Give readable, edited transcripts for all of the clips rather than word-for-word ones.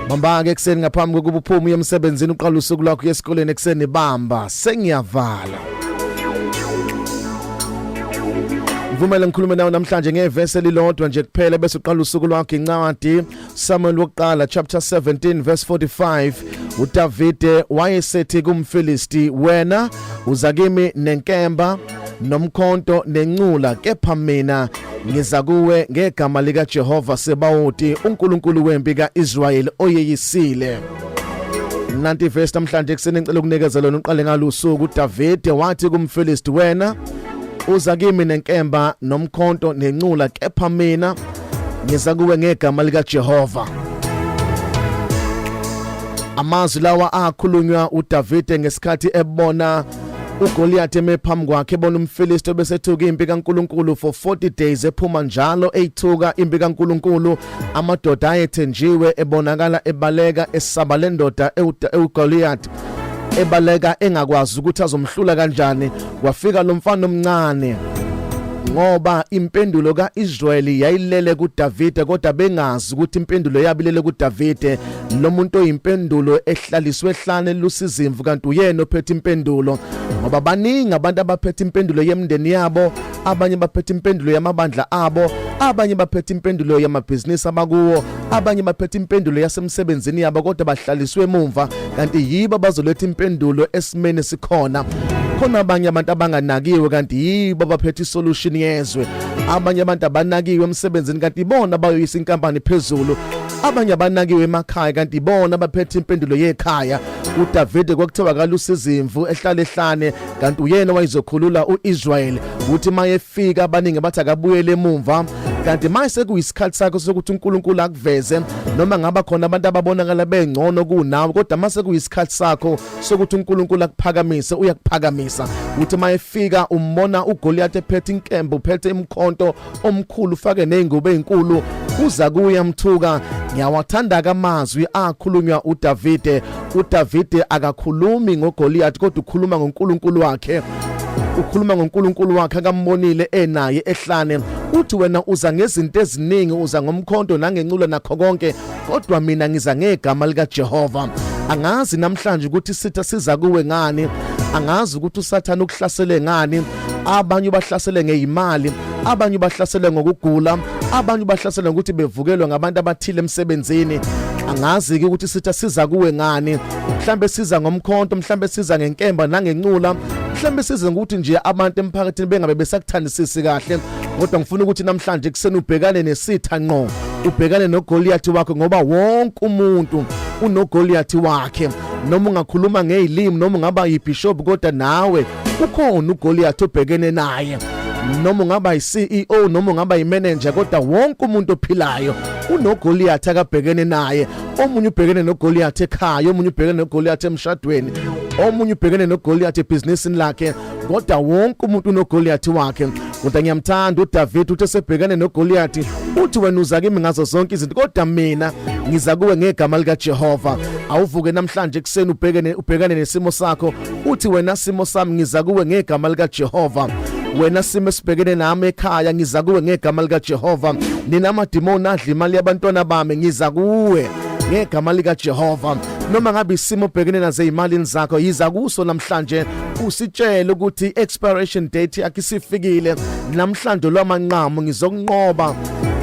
Bamba-ke ekseni ngaphambi kokuba uphume emsebenzini uqala usuku lwakho esikoleni ekseni bamba sengiyavala. Ngivumela ngikhulume nawe namhlanje ngevesi elilodwa nje kuphela bese uqala usuku lwakho incwadi Samuel wokuqala chapter 17 verse 45. uDavide wayesethi kumFilisti, wena uza kimi nenkemba nomkhonto nencula, kepha mina ngiza kuwe ngegama lika Jehova Sebawuti, uNkulunkulu wempi kaIsrayeli oyeyisile. Nanti verse namhlanje kuseni ngicela ukunikeza uqale ngalusuku. uDavide wathi kumFilisti, wena uza kimi nenkemba nomkhonto nencula, kepha mina ngiza kuwe ngegama lika Jehova. Amazwi lawa akhulunywa uDavide ngesikhathi ebona uGoliath emephambi kwakhe, ebona umFilisti besethuka impi kaNkulunkulu for 40 days, ephuma njalo eyithuka impi kaNkulunkulu. Amadoda ayethenjiwe ebonakala ebaleka esaba lendoda uGoliath, ebaleka engakwazi ukuthi azomhlula kanjani. Wafika lo mfana omncane ngoba impendulo kaIsrayeli yayilele kuDavide, kodwa bengazi ukuthi impendulo yabilele kuDavide. Lo muntu oyimpendulo ehlaliswe ehlane lusizimvu, kanti uyena ophethe impendulo. Ngoba baningi abantu abaphethe impendulo yemndeni yabo, abanye baphethe impendulo yamabandla abo, abanye baphethe impendulo yamabhizinisi abakuwo, abanye baphethe impendulo yasemsebenzini yabo, kodwa bahlaliswe emumva, kanti yibo bazoletha impendulo esimene sikhona. Khona abanye abantu abanganakiwe, kanti yibo baphethe isolution yezwe. Abanye abantu abanakiwe emsebenzini, kanti ibona bayoyisa inkampani phezulu. Abanye abanakiwe emakhaya, kanti ibona baphethe impendulo yekhaya. uDavide kwakuthiwa kalusizimvu ehlala ehlane, kanti uyena wayezokhulula uIsrayeli. Uthi mayefika abaningi bathi akabuyele emumva, kanti manje sekuyisikhathi sakho sokuthi uNkulunkulu akuveze. Noma ngaba khona abantu ababonakala bengcono kunawe, kodwa mase kuyisikhathi sakho sokuthi uNkulunkulu akuphakamise, uyakuphakamisa. Uthi mayefika umbona uGoliath ephethe inkemba, uphethe imkhonto omkhulu, ufake nezingubo ezinkulu, uza kuya mthuka. Ngiyawathanda amazwi akhulunywa uDavide. uDavide akakhulumi ngoGoliath, kodwa ukhuluma ngoNkulunkulu wakhe. Ukhuluma ngoNkulunkulu wakhe akambonile enaye ehlane. Uthi wena uza ngezinto eziningi, uza ngomkhonto nangencula nakho konke, kodwa mina ngiza ngegama lika Jehova. Angazi namhlanje ukuthi sitha siza kuwe ngani, angazi ukuthi uSathane ukuhlasele ngani. Abanye bahlasele ngeimali, abanye bahlasele ngokugula, abanye bahlasele ngokuthi bevukelwe ngabantu abathile emsebenzini. Angazi ke ukuthi sitha siza kuwe ngani. Mhlambe siza ngomkhonto, mhlambe siza ngenkemba nangencula, mhlambe siza ukuthi nje abantu emphakathini bengabe besakuthandisisi kahle. Kodwa ngifuna ukuthi namhlanje kuseni ubhekane nesitha ngqo, ubhekane noGoliath wakhe, ngoba wonke umuntu unoGoliath wakhe. Noma ungakhuluma ngezilimi, noma ungaba yibishop, kodwa nawe ukhona uGoliath obhekene naye. Noma ungaba yiCEO, noma ungaba yimanager, kodwa wonke umuntu ophilayo unoGoliath akabhekene naye. Omunye ubhekene noGoliath ekhaya, omunye ubhekene noGoliath emshadweni, omunye ubhekene noGoliath ebhizinisini lakhe, kodwa wonke umuntu unoGoliath wakhe. Kodwa ngiyamthanda uDavide uthi sebhekene noGoliath, uthi wena uza kimi ngazo zonke izinto, kodwa mina ngiza kuwe ngegama lika Jehova. Awuvuke namhlanje kuseni ubhekane nesimo sakho, uthi wena simo sami ngiza kuwe ngegama lika Jehova. Wena simo sibhekene nami ekhaya, ngiza kuwe ngegama lika Jehova. Nina amadimoni adla imali yabantwana bami, ngiza kuwe ngegama lika Jehova. Noma ngabe isimo ubhekene nazo izimalini zakho, yiza kuso namhlanje usitshele ukuthi expiration date yakhe isifikile. Namhlanje lwamanqamo ngizokunqoba,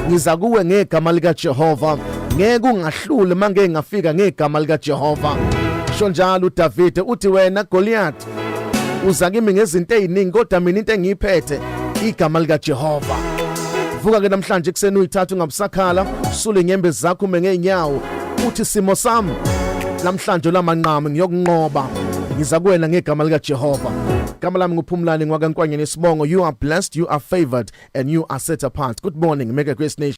ngiza kuwe ngegama lika Jehova. Ngeke ungahlule mangeke ngafika ngegama lika Jehova. Sho njalo uDavide uthi wena Goliath uza kimi ngezinto eziningi, kodwa mina into engiyiphethe igama lika Jehova. Vuka ke namhlanje kuseni uyithatha ungabusakhala, usule inyembezi zakho ume ngeenyawo, uthi simo sami namhlanje lamanqamo ngiyokunqoba, ngiza kuwena ngegama lika Jehova. Igama lami nguPhumlani ngwakaNkwanya nesibongo. You are blessed, you are favored, and you are set apart. Good morning, Mega Grace Nation.